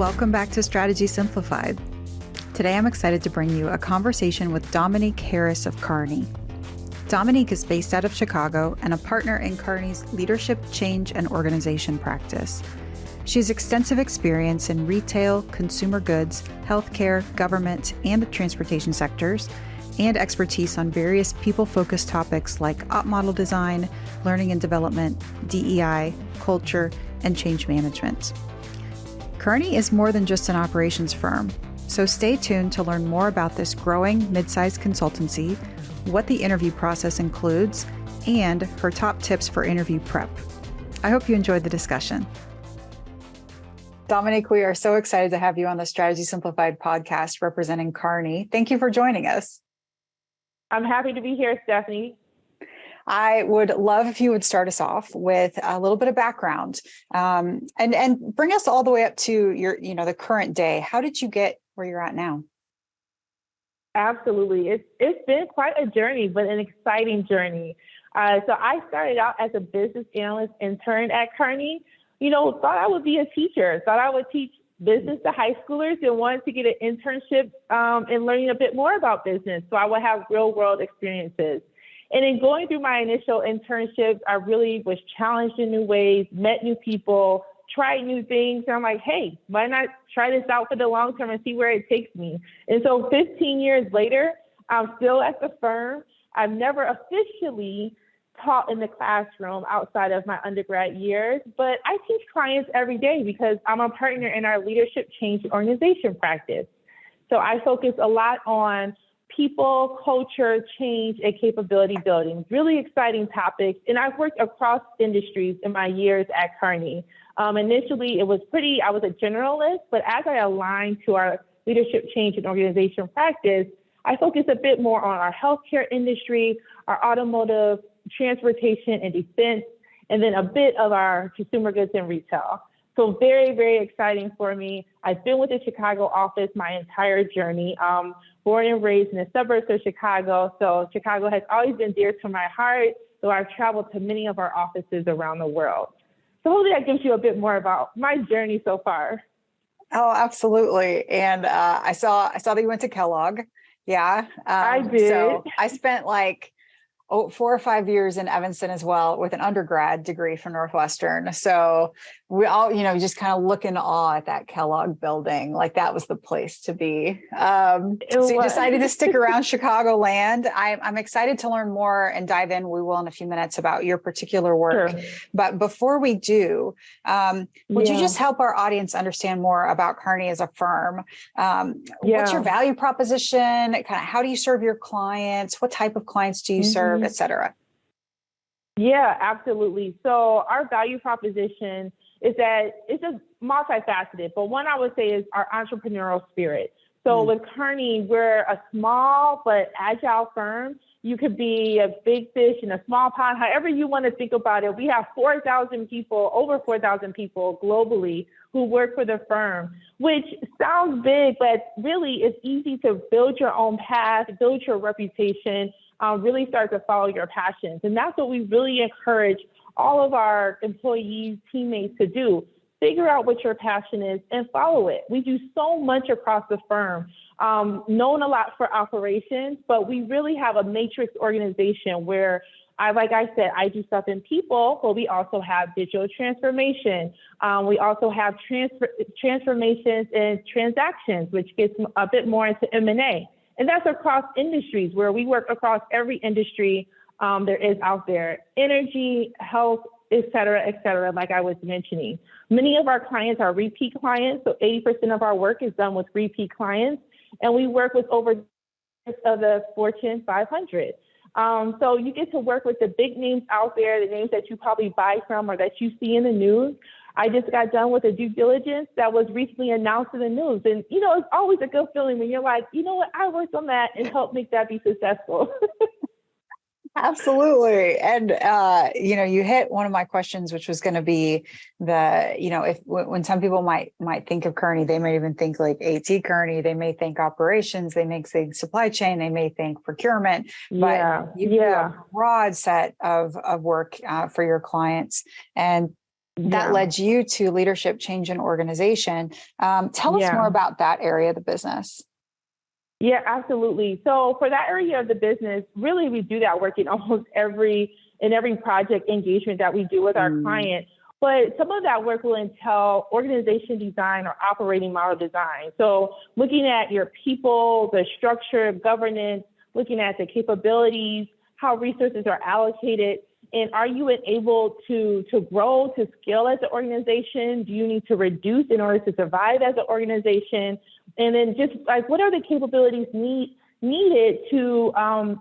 Welcome back to Strategy Simplified. Today I'm excited to bring you a conversation with Dominique Harris of Kearney. Dominique is based out of Chicago and a partner in Kearney's leadership, change, and organization practice. She has extensive experience in retail, consumer goods, healthcare, government, and the transportation sectors, and expertise on various people-focused topics like op model design, learning and development, DEI, culture, and change management. Kearney is more than just an operations firm, so stay tuned to learn more about this growing mid-sized consultancy, what the interview process includes, and her top tips for interview prep. I hope you enjoyed the discussion. Dominique, we are so excited to have you on the Strategy Simplified podcast representing Kearney. Thank you for joining us. I'm happy to be here, Stephanie. I would love if you would start us off with a little bit of background and bring us all the way up to your, the current day. How did you get where you're at now? Absolutely. It's been quite a journey, but an exciting journey. So I started out as a business analyst intern at Kearney. Thought I would be a teacher, thought I would teach business to high schoolers and wanted to get an internship in learning a bit more about business so I would have real world experiences. And in going through my initial internships, I really was challenged in new ways, met new people, tried new things. And I'm like, hey, why not try this out for the long term and see where it takes me? And so 15 years later, I'm still at the firm. I've never officially taught in the classroom outside of my undergrad years, but I teach clients every day because I'm a partner in our leadership change organization practice. So I focus a lot on people, culture, change, and capability building. Really exciting topics. And I've worked across industries in my years at Kearney. Initially, I was a generalist, but as I aligned to our leadership change and organization practice, I focused a bit more on our healthcare industry, our automotive, transportation, and defense, and then a bit of our consumer goods and retail. So very, very exciting for me. I've been with the Chicago office my entire journey. Born and raised in the suburbs of Chicago. So Chicago has always been dear to my heart, though I've traveled to many of our offices around the world. So hopefully that gives you a bit more about my journey so far. Oh, absolutely. And I saw that you went to Kellogg. Yeah. I did. So I spent 4 or 5 years in Evanston as well with an undergrad degree from Northwestern. So we all, just kind of look in awe at that Kellogg building. Like that was the place to be. So you decided to stick around Chicagoland. I'm excited to learn more and dive in. We will in a few minutes about your particular work. Sure. But before we do, would you just help our audience understand more about Kearney as a firm? What's your value proposition? Kind of how do you serve your clients? What type of clients do you serve, et cetera? Yeah, absolutely. So our value proposition is that it's just multifaceted, but one I would say is our entrepreneurial spirit. So with Kearney, we're a small but agile firm. You could be a big fish in a small pond, however you want to think about it. We have over 4,000 people globally who work for the firm, which sounds big, but really it's easy to build your own path, build your reputation, really start to follow your passions. And that's what we really encourage all of our employees, teammates to do. Figure out what your passion is and follow it. We do so much across the firm, known a lot for operations, but we really have a matrix organization where like I said, I do stuff in people, but we also have digital transformation. We also have transformations and transactions, which gets a bit more into M&A. And that's across industries where we work across every industry there is out there, energy, health, et cetera, like I was mentioning. Many of our clients are repeat clients. So 80% of our work is done with repeat clients. And we work with over of the Fortune 500. So you get to work with the big names out there, the names that you probably buy from or that you see in the news. I just got done with a due diligence that was recently announced in the news. And, it's always a good feeling when you're like, you know what, I worked on that and helped make that be successful. Absolutely. And, you hit one of my questions, which was going to be when some people might think of Kearney, they may even think like AT Kearney, they may think operations, they may think supply chain, they may think procurement, but you do a broad set of work for your clients. And that led you to leadership change and organization. Tell us more about that area of the business. Yeah, absolutely. So for that area of the business, really we do that work in almost every project engagement that we do with our client. But some of that work will entail organization design or operating model design. So looking at your people, the structure, governance, looking at the capabilities, how resources are allocated, and are you able to grow, to scale as an organization? Do you need to reduce in order to survive as an organization? And then just like, what are the capabilities needed to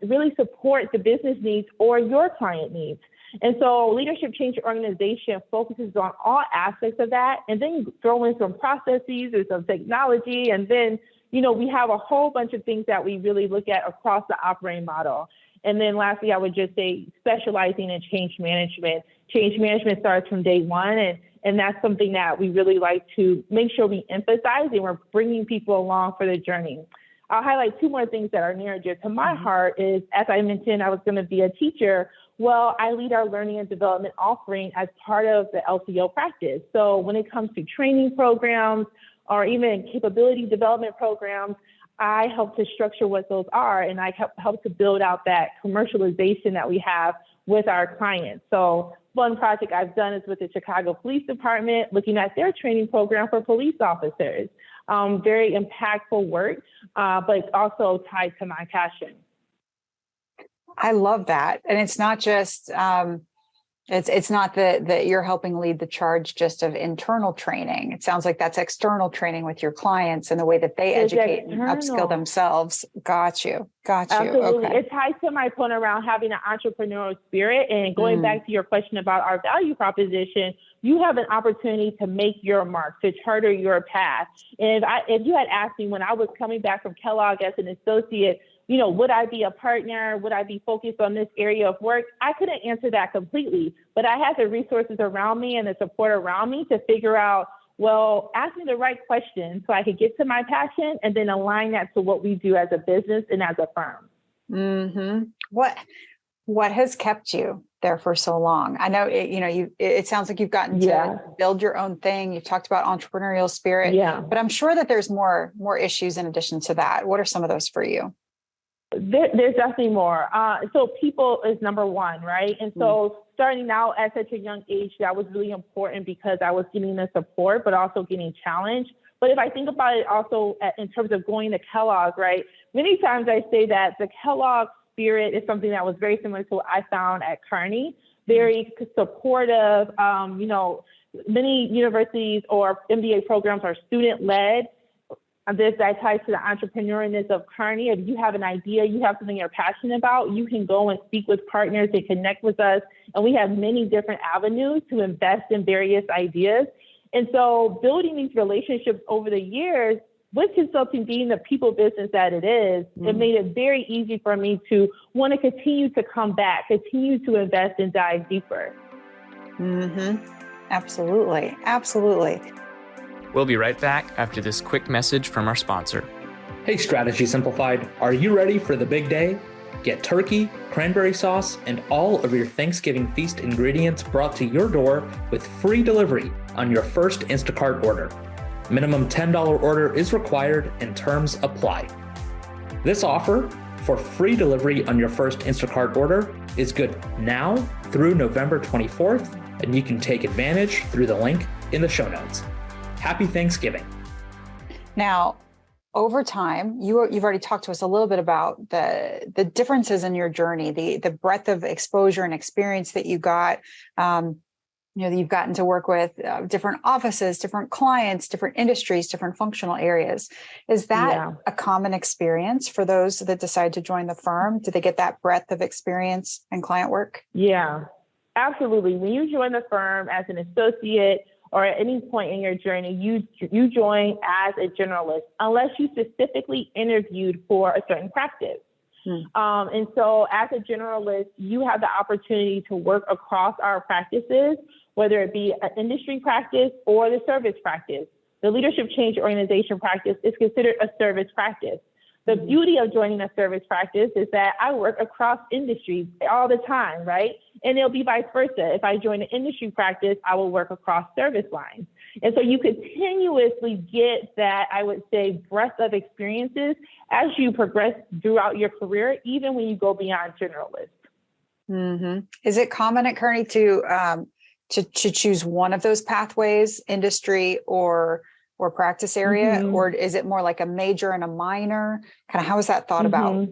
really support the business needs or your client needs? And so leadership change organization focuses on all aspects of that. And then you throw in some processes or some technology. And then, we have a whole bunch of things that we really look at across the operating model. And then lastly, I would just say specializing in change management. Change management starts from day one. And that's something that we really like to make sure we emphasize, and we're bringing people along for the journey. I'll highlight two more things that are near and dear to my heart is, as I mentioned, I was going to be a teacher. Well, I lead our learning and development offering as part of the LCO practice. So when it comes to training programs or even capability development programs, I help to structure what those are, and I help to build out that commercialization that we have with our clients. So one project I've done is with the Chicago Police Department, looking at their training program for police officers. Very impactful work, but also tied to my passion. I love that. And it's not just, it's not that you're helping lead the charge just of internal training. It sounds like that's external training with your clients and the way that they educate and upskill themselves. Got you. Absolutely. Okay. It ties to my point around having an entrepreneurial spirit, and going back to your question about our value proposition, you have an opportunity to make your mark, to charter your path. And if you had asked me when I was coming back from Kellogg as an associate, would I be a partner? Would I be focused on this area of work? I couldn't answer that completely, but I had the resources around me and the support around me to figure out, well, ask me the right questions so I could get to my passion and then align that to what we do as a business and as a firm. Mm-hmm. What has kept you there for so long? I know it sounds like you've gotten to build your own thing. You've talked about entrepreneurial spirit, but I'm sure that there's more issues in addition to that. What are some of those for you? There's definitely more. So people is number one, right? And so starting out at such a young age, that was really important because I was getting the support, but also getting challenged. But if I think about it also in terms of going to Kellogg, right? Many times I say that the Kellogg spirit is something that was very similar to what I found at Kearney, very supportive. Many universities or MBA programs are student-led. That ties to the entrepreneurialness of Kearney. If you have an idea, you have something you're passionate about, you can go and speak with partners and connect with us. And we have many different avenues to invest in various ideas. And so building these relationships over the years, with consulting being the people business that it is, it made it very easy for me to want to continue to come back, continue to invest and dive deeper. Absolutely. Absolutely. We'll be right back after this quick message from our sponsor. Hey, Strategy Simplified, are you ready for the big day? Get turkey, cranberry sauce, and all of your Thanksgiving feast ingredients brought to your door with free delivery on your first Instacart order. Minimum $10 order is required and terms apply. This offer for free delivery on your first Instacart order is good now through November 24th, and you can take advantage through the link in the show notes. Happy Thanksgiving. Now, over time, you've already talked to us a little bit about the differences in your journey, the breadth of exposure and experience that you got. You've gotten to work with different offices, different clients, different industries, different functional areas. Is that a common experience for those that decide to join the firm? Do they get that breadth of experience and client work? Yeah, absolutely. When you join the firm as an associate, or at any point in your journey, you join as a generalist, unless you specifically interviewed for a certain practice. And so as a generalist, you have the opportunity to work across our practices, whether it be an industry practice or the service practice. The leadership change organization practice is considered a service practice. The beauty of joining a service practice is that I work across industries all the time, right? And it'll be vice versa. If I join an industry practice, I will work across service lines. And so you continuously get that, I would say, breadth of experiences as you progress throughout your career, even when you go beyond generalist. Mm-hmm. Is it common at Kearney to choose one of those pathways, industry or practice area, or is it more like a major and a minor? Kind of how is that thought about?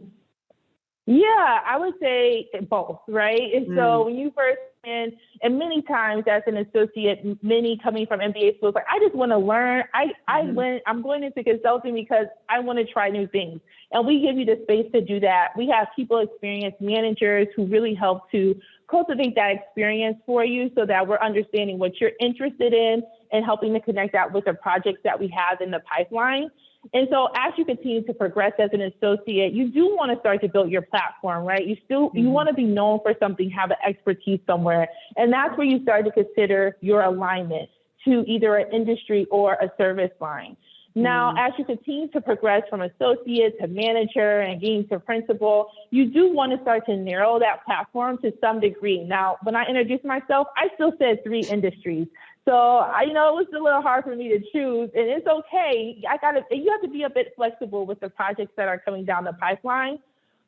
Yeah, I would say both, right? And so when you first in, and many times as an associate, many coming from MBA schools, like, I just want to learn. I'm going into consulting because I want to try new things. And we give you the space to do that. We have people experience managers who really help to cultivate that experience for you so that we're understanding what you're interested in and helping to connect that with the projects that we have in the pipeline. And so as you continue to progress as an associate, you do want to start to build your platform, right? You want to be known for something, have an expertise somewhere. And that's where you start to consider your alignment to either an industry or a service line. Now, as you continue to progress from associate to manager and getting to principal, you do want to start to narrow that platform to some degree. Now, when I introduced myself, I still said 3 industries. So it was a little hard for me to choose, and it's okay. You have to be a bit flexible with the projects that are coming down the pipeline,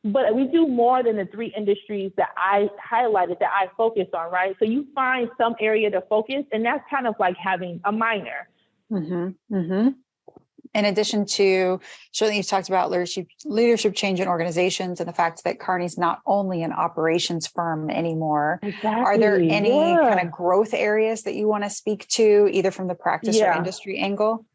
but we do more than the 3 industries that I highlighted that I focus on, right? So you find some area to focus, and that's kind of like having a minor. In addition to, certainly you've talked about leadership change in organizations and the fact that Kearney's not only an operations firm anymore. Exactly. Are there any kind of growth areas that you want to speak to, either from the practice or industry angle?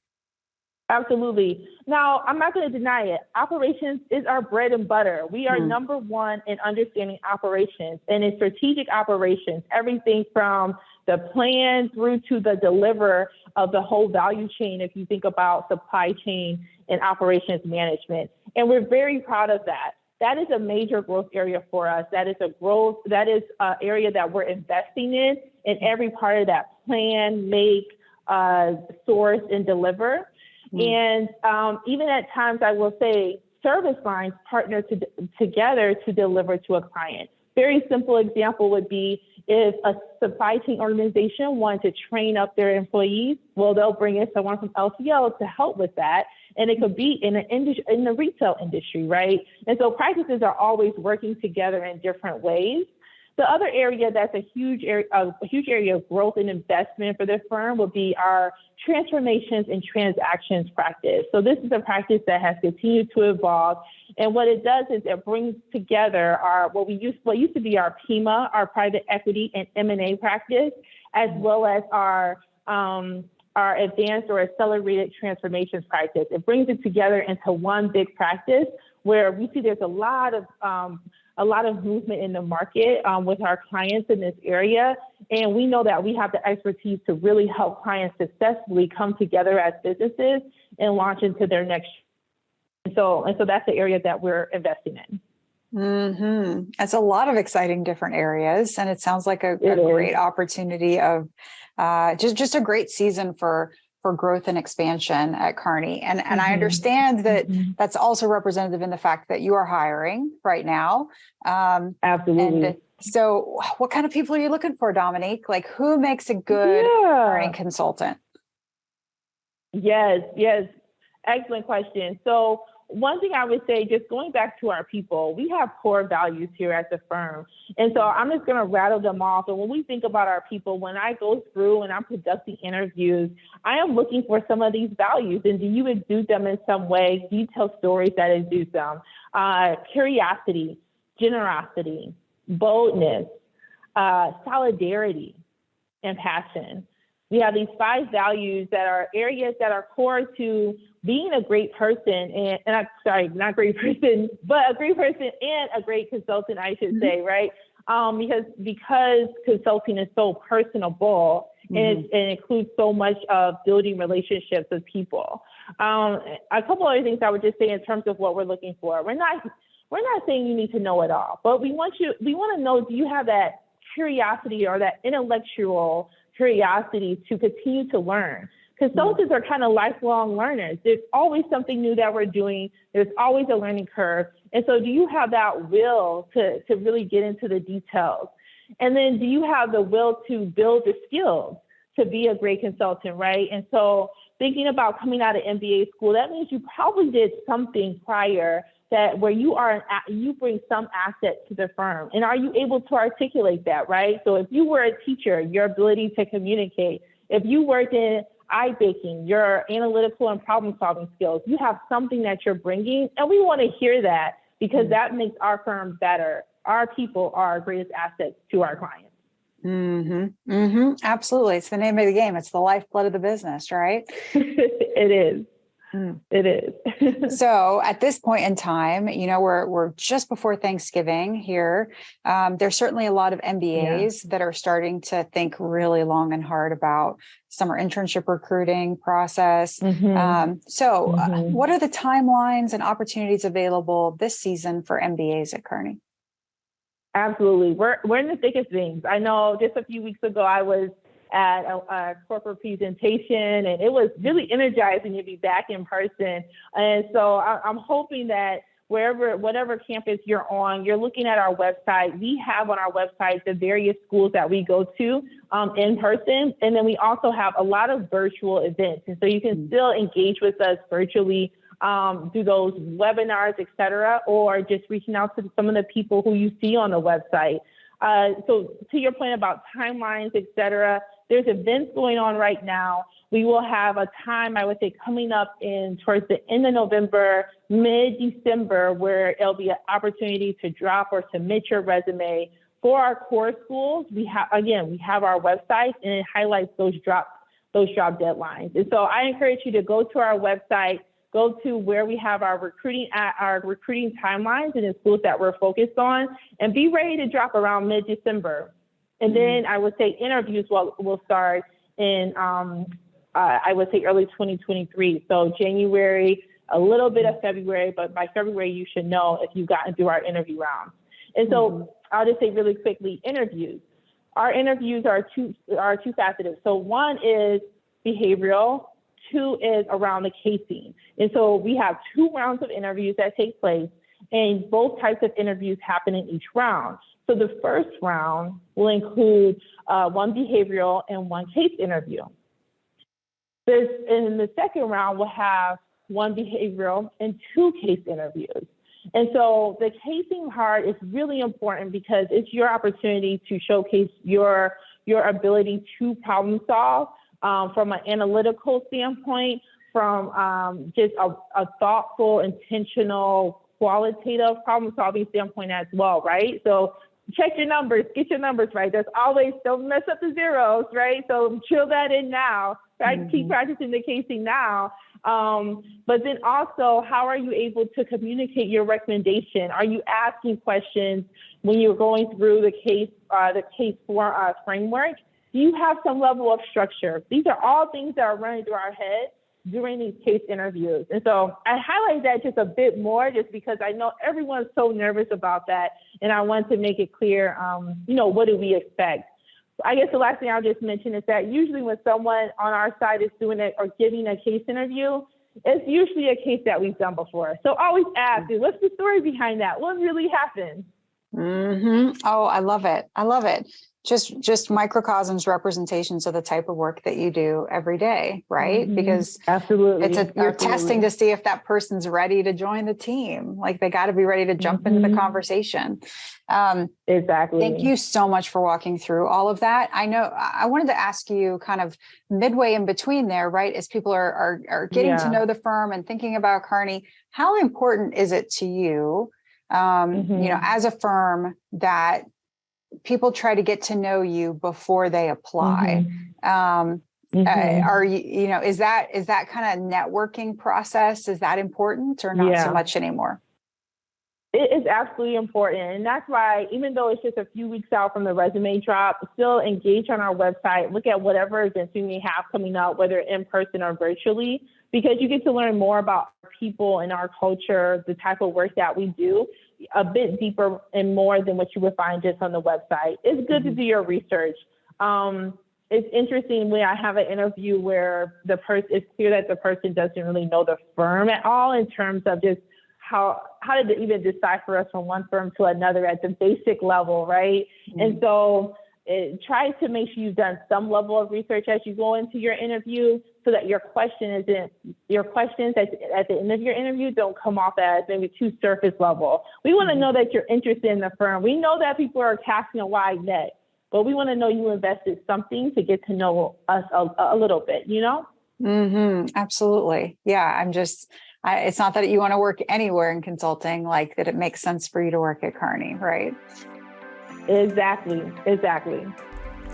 Absolutely. Now, I'm not going to deny it. Operations is our bread and butter. We are number one in understanding operations, and in strategic operations, everything from the plan through to the deliver of the whole value chain, if you think about supply chain and operations management. And we're very proud of that. That is a major growth area for us. That is an area that we're investing in every part of that plan, make, source, and deliver. And even at times, I will say, service lines partner together to deliver to a client. Very simple example would be if a supply chain organization wanted to train up their employees, well, they'll bring in someone from LTL to help with that. And it could be in the retail industry, right? And so practices are always working together in different ways. The other area that's a huge area of growth and investment for the firm would be our transformations and transactions practice. So this is a practice that has continued to evolve. And what it does is it brings together what used to be our PIMA, our private equity and M&A practice, as well as our advanced or accelerated transformations practice. It brings it together into one big practice where we see there's a lot of movement in the market with our clients in this area. And we know that we have the expertise to really help clients successfully come together as businesses and launch into their next. And so that's the area that we're investing in. That's a lot of exciting different areas. And it sounds like a great opportunity of just a great season for growth and expansion at Kearney. And I understand that that's also representative in the fact that you are hiring right now. Absolutely. And so what kind of people are you looking for, Dominique? Like, who makes a good hiring consultant? Yes. Excellent question. So one thing I would say, just going back to our people, we have core values here at the firm. And so I'm just going to rattle them off. And when we think about our people, when I go through and I'm conducting interviews, I am looking for some of these values. And do you exude them in some way? Do you tell stories that exude them? Curiosity, generosity, boldness, solidarity, and passion. We have these 5 values that are areas that are core to being a great person not great person, but a great person and a great consultant, I should say, right? Because consulting is so personable and it includes so much of building relationships with people. A couple other things I would just say in terms of what we're looking for. We're not saying you need to know it all, but we want to know, do you have that curiosity or that intellectual curiosity to continue to learn? Consultants are kind of lifelong learners. There's always something new that we're doing. There's always a learning curve. And so do you have that will to really get into the details? And then do you have the will to build the skills to be a great consultant, right? And so thinking about coming out of MBA school, that means you probably did something prior that where you bring some asset to the firm. And are you able to articulate that, right? So if you were a teacher, your ability to communicate. If you worked in baking, your analytical and problem solving skills, you have something that you're bringing. And we want to hear that because that makes our firm better. Our people are our greatest assets to our clients. Mm-hmm. Mm-hmm. Absolutely. It's the name of the game. It's the lifeblood of the business, right? It is. It is. So at this point in time, we're just before Thanksgiving here. There's certainly a lot of MBAs that are starting to think really long and hard about summer internship recruiting process. What are the timelines and opportunities available this season for MBAs at Kearney? Absolutely. We're in the thick of things. I know just a few weeks ago, I was at a corporate presentation, and it was really energizing to be back in person. And so I'm hoping that whatever campus you're on, you're looking at our website. We have on our website the various schools that we go to in person. And then we also have a lot of virtual events. And so you can still engage with us virtually through those webinars, et cetera, or just reaching out to some of the people who you see on the website. So to your point about timelines, et cetera, there's events going on right now. We will have a time, I would say, coming up towards the end of November, mid-December, where it'll be an opportunity to drop or submit your resume for our core schools. We have our website, and it highlights those drop deadlines. And so I encourage you to go to our website, go to where we have our recruiting timelines and the schools that we're focused on, and be ready to drop around mid-December. And then I would say interviews will start in, I would say early 2023. So January, a little bit of February, but by February, you should know if you've gotten through our interview round. And so I'll just say really quickly, interviews. Our interviews are two-faceted. So one is behavioral, two is around the casing. And so we have 2 rounds of interviews that take place, and both types of interviews happen in each round. So the first round will include 1 behavioral and 1 case interview. In the second round, we'll have 1 behavioral and 2 case interviews. And so the casing part is really important because it's your opportunity to showcase your ability to problem solve from an analytical standpoint, from just a thoughtful, intentional, qualitative problem solving standpoint as well, right? So check your numbers, get your numbers right. There's always, don't mess up the zeros, right? So chill that in now, right? Keep practicing the casing now. But then also, how are you able to communicate your recommendation? Are you asking questions when you're going through the case framework? Do you have some level of structure? These are all things that are running through our head during these case interviews. And so I highlight that just a bit more just because I know everyone's so nervous about that. And I want to make it clear, what do we expect? I guess the last thing I'll just mention is that usually when someone on our side is doing it or giving a case interview, it's usually a case that we've done before. So always ask, what's the story behind that? What really happened? Oh, I love it. I love it. Just microcosms representations of the type of work that you do every day, right? Because absolutely, you're testing to see if that person's ready to join the team. Like they got to be ready to jump into the conversation. Exactly. Thank you so much for walking through all of that. I know I wanted to ask you kind of midway in between there, right? As people are getting to know the firm and thinking about Kearney, how important is it to you, as a firm that people try to get to know you before they apply? Are you, is that kind of networking process? Is that important or not so much anymore? It is absolutely important. And that's why, even though it's just a few weeks out from the resume drop, still engage on our website, look at whatever events we may have coming up, whether in person or virtually, because you get to learn more about people and our culture, the type of work that we do, a bit deeper and more than what you would find just on the website. It's good to do your research. it's interesting when I have an interview where it's clear that the person doesn't really know the firm at all in terms of just how did they even decipher us from one firm to another at the basic level, right? Mm-hmm. And so try to make sure you've done some level of research as you go into your interview, so that your questions at the end of your interview don't come off as maybe too surface level. We want to know that you're interested in the firm. We know that people are casting a wide net, but we want to know you invested something to get to know us a little bit, you know? Mm-hmm. Absolutely. Yeah. It's not that you want to work anywhere in consulting, like that it makes sense for you to work at Kearney, right? Exactly.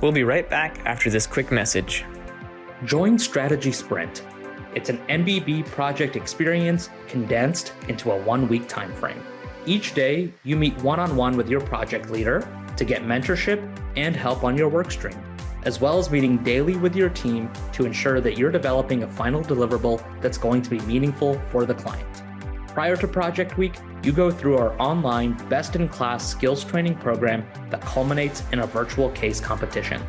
We'll be right back after this quick message. Join Strategy Sprint. It's an MBB project experience condensed into a 1-week time frame. Each day, you meet one-on-one with your project leader to get mentorship and help on your work stream, as well as meeting daily with your team to ensure that you're developing a final deliverable that's going to be meaningful for the client. Prior to Project Week, you go through our online best-in-class skills training program that culminates in a virtual case competition.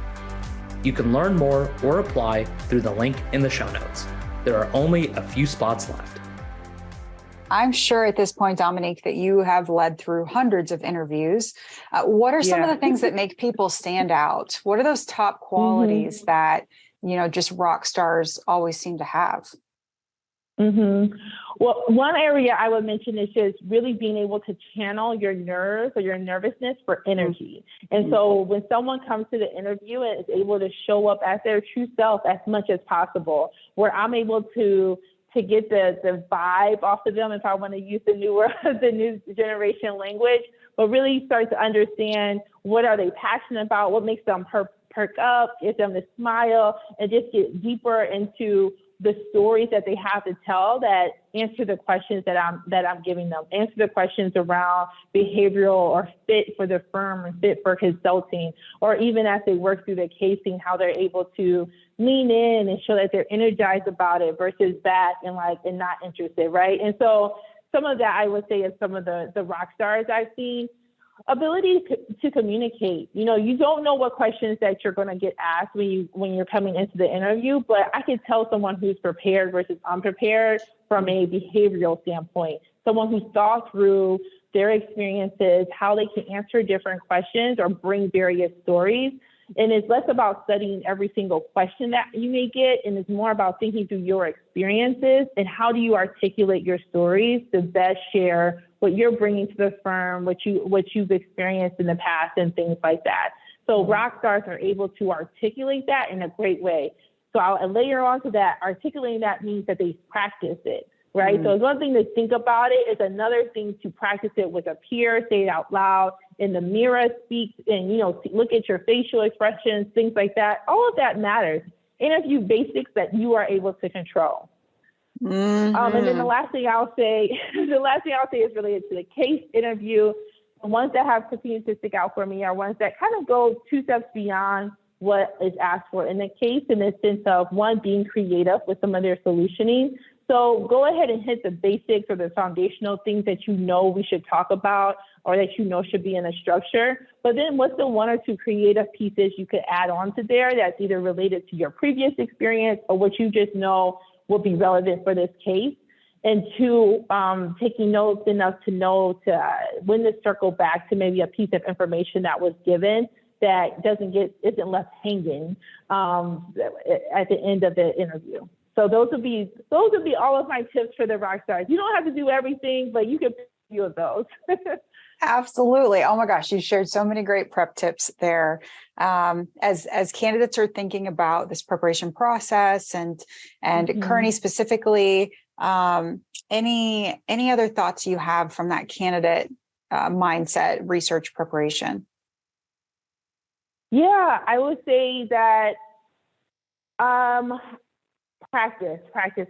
You can learn more or apply through the link in the show notes. There are only a few spots left. I'm sure at this point, Dominique, that you have led through hundreds of interviews. What are some of the things that make people stand out? What are those top qualities that, just rock stars always seem to have? Well, one area I would mention is just really being able to channel your nerves or your nervousness for energy. And so when someone comes to the interview and is able to show up as their true self as much as possible, where I'm able to get the vibe off of them, if I want to use the new generation language, but really start to understand what are they passionate about, what makes them perk up, get them to smile, and just get deeper into the stories that they have to tell that answer the questions that I'm giving them, answer the questions around behavioral or fit for the firm or fit for consulting, or even as they work through the casing, how they're able to lean in and show that they're energized about it versus back and not interested, right? And so some of that I would say is some of the rock stars I've seen. Ability to communicate. You don't know what questions that you're going to get asked when you're coming into the interview, but I can tell someone who's prepared versus unprepared from a behavioral standpoint. Someone who's thought through their experiences, how they can answer different questions or bring various stories. And it's less about studying every single question that you may get, and it's more about thinking through your experiences and how do you articulate your stories to best share what you're bringing to the firm, what you've experienced in the past, and things like that. So rock stars are able to articulate that in a great way. So I'll layer on to that. Articulating that means that they practice it, right? So it's one thing to think about it. It's another thing to practice it with a peer, say it out loud, in the mirror, speak, and look at your facial expressions, things like that. All of that matters. Interview basics that you are able to control. And then the last thing I'll say is related to the case interview. The ones that have continued to stick out for me are ones that kind of go 2 steps beyond what is asked for in the case, in the sense of, one, being creative with some of their solutioning. So go ahead and hit the basics or the foundational things that we should talk about or that should be in a structure. But then what's the 1 or 2 creative pieces you could add on to there that's either related to your previous experience or what you just know will be relevant for this case? And 2, taking notes enough to know when to circle back to maybe a piece of information that was given that isn't left hanging at the end of the interview. So those would be all of my tips for the rock stars. You don't have to do everything, but you can pick a few of those. Absolutely. Oh my gosh, you shared so many great prep tips there. As candidates are thinking about this preparation process and Kearney specifically, any other thoughts you have from that candidate mindset, research preparation? Yeah, I would say that practice. Practice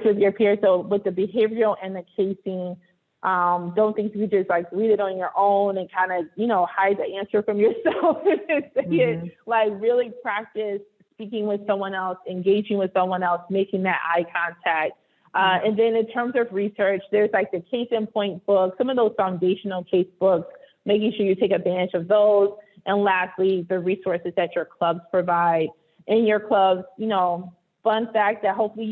with your peers. So with the behavioral and the casing, don't think you just read it on your own and kind of, hide the answer from yourself and say it. Really practice speaking with someone else, engaging with someone else, making that eye contact. And then in terms of research, there's the case in point book, some of those foundational case books, making sure you take advantage of those. And lastly, the resources that your clubs provide. In your clubs, fun fact that hopefully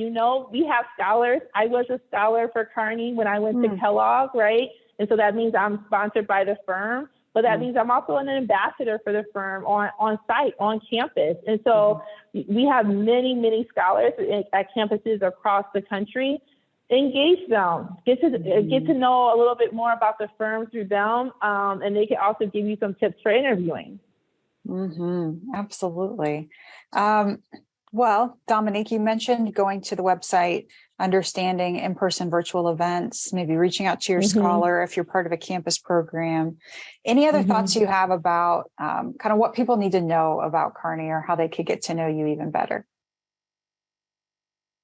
we have scholars. I was a scholar for Kearney when I went to Kellogg, right? And so that means I'm sponsored by the firm, but that means I'm also an ambassador for the firm on site, on campus. And so we have many, many scholars at campuses across the country. Engage them, get to know a little bit more about the firm through them, and they can also give you some tips for interviewing. Absolutely. Well, Dominique, you mentioned going to the website, understanding in-person virtual events, maybe reaching out to your scholar if you're part of a campus program. Any other thoughts you have about kind of what people need to know about Kearney or how they could get to know you even better?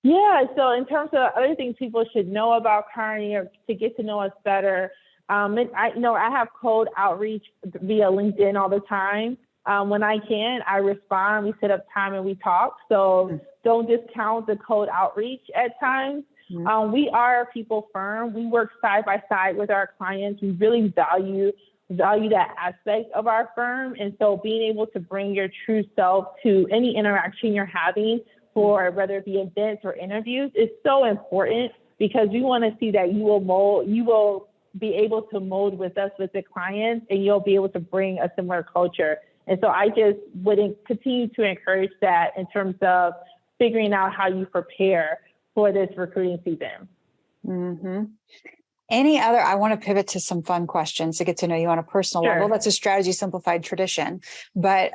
Yeah, so in terms of other things people should know about Kearney or to get to know us better, I have cold outreach via LinkedIn all the time. When I can, I respond, we set up time and we talk. So don't discount the cold outreach at times. We are a people firm. We work side by side with our clients. We really value that aspect of our firm. And so being able to bring your true self to any interaction you're having for whether it be events or interviews is so important because we want to see that you will be able to mold with us with the clients and you'll be able to bring a similar culture. And so I just would continue to encourage that in terms of figuring out how you prepare for this recruiting season. Any other, I want to pivot to some fun questions to get to know you on a personal level. That's a Strategy Simplified tradition. But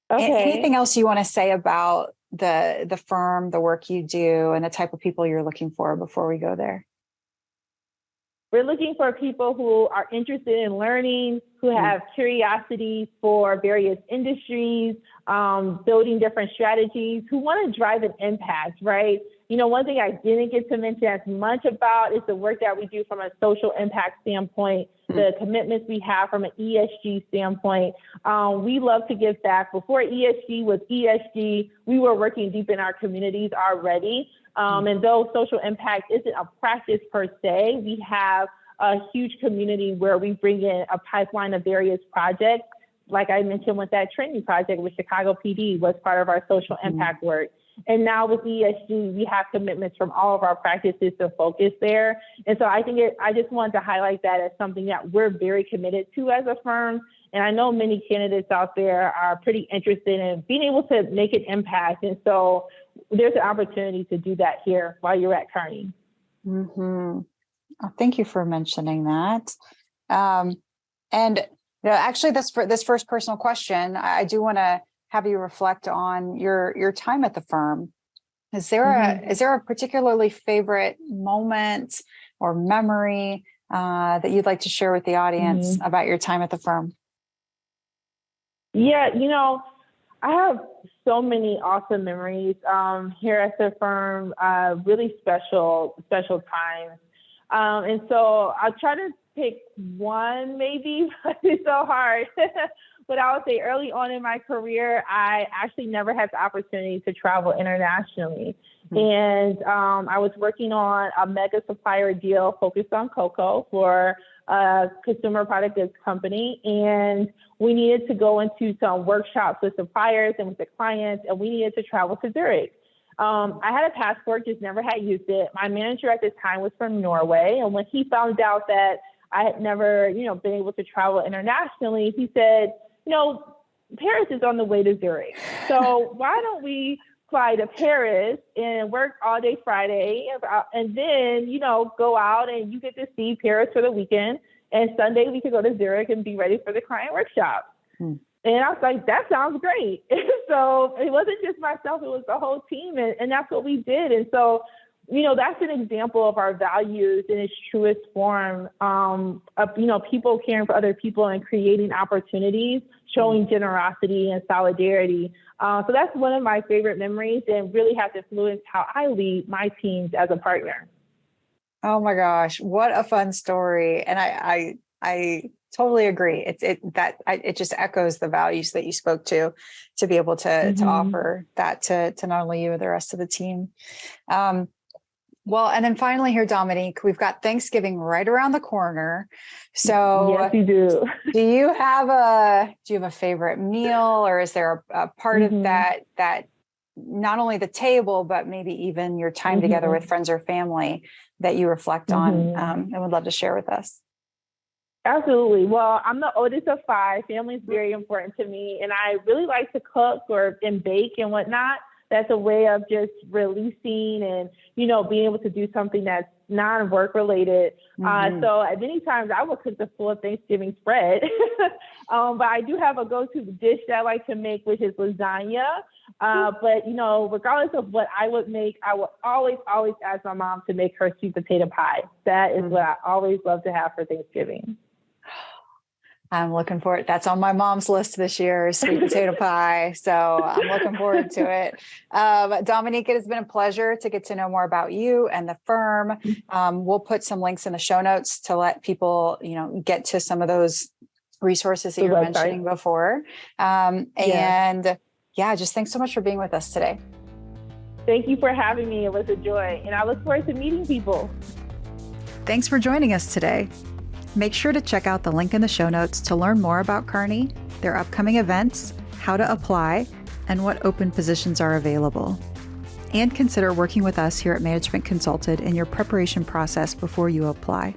anything else you want to say about the firm, the work you do, and the type of people you're looking for before we go there? We're looking for people who are interested in learning, who have curiosity for various industries, building different strategies, who want to drive an impact, right? One thing I didn't get to mention as much about is the work that we do from a social impact standpoint, the commitments we have from an ESG standpoint. We love to give back. Before ESG was ESG, we were working deep in our communities already. And though social impact isn't a practice per se, we have a huge community where we bring in a pipeline of various projects. Like I mentioned with that training project with Chicago PD was part of our social impact work. And now with ESG, we have commitments from all of our practices to focus there. And so I just wanted to highlight that as something that we're very committed to as a firm. And I know many candidates out there are pretty interested in being able to make an impact. And so there's an opportunity to do that here while you're at Kearney. Oh, thank you for mentioning that. And actually, this first personal question, I do want to have you reflect on your time at the firm. Is there a particularly favorite moment or memory that you'd like to share with the audience about your time at the firm? Yeah, I have so many awesome memories here at the firm, really special times. And so I'll try to pick one maybe, but it's so hard. But I would say early on in my career, I actually never had the opportunity to travel internationally. And I was working on a mega supplier deal focused on cocoa for a consumer product goods company. And we needed to go into some workshops with suppliers and with the clients, and we needed to travel to Zurich. I had a passport, just never had used it. My manager at the time was from Norway. And when he found out that I had never, been able to travel internationally, he said, Paris is on the way to Zurich. So why don't we fly to Paris and work all day Friday and then, go out and you get to see Paris for the weekend. And Sunday we could go to Zurich and be ready for the client workshop. And I was like, that sounds great. So it wasn't just myself, it was the whole team. And that's what we did. And so, that's an example of our values in its truest form of, people caring for other people and creating opportunities, showing generosity and solidarity. So that's one of my favorite memories and really has influenced how I lead my teams as a partner. Oh my gosh, what a fun story. And I totally agree. It just echoes the values that you spoke to be able to offer that to not only you, but the rest of the team. Well, and then finally here, Dominique, we've got Thanksgiving right around the corner. So Yes, you do. do you have a favorite meal, or is there a part of that not only the table, but maybe even your time together with friends or family that you reflect on and would love to share with us? Absolutely. Well, I'm the oldest of 5. Family is very important to me, and I really like to cook and bake and whatnot. That's a way of just releasing and, being able to do something that's non-work related. So at many times I will cook the full Thanksgiving spread, but I do have a go-to dish that I like to make, which is lasagna. But, regardless of what I would make, I will always ask my mom to make her sweet potato pie. That is what I always love to have for Thanksgiving. I'm looking forward. That's on my mom's list this year, sweet potato pie. So I'm looking forward to it. Dominique, it has been a pleasure to get to know more about you and the firm. We'll put some links in the show notes to let people, get to some of those resources that you were mentioning before. And just thanks so much for being with us today. Thank you for having me. It was a joy. And I look forward to meeting people. Thanks for joining us today. Make sure to check out the link in the show notes to learn more about Kearney, their upcoming events, how to apply, and what open positions are available. And consider working with us here at Management Consulted in your preparation process before you apply.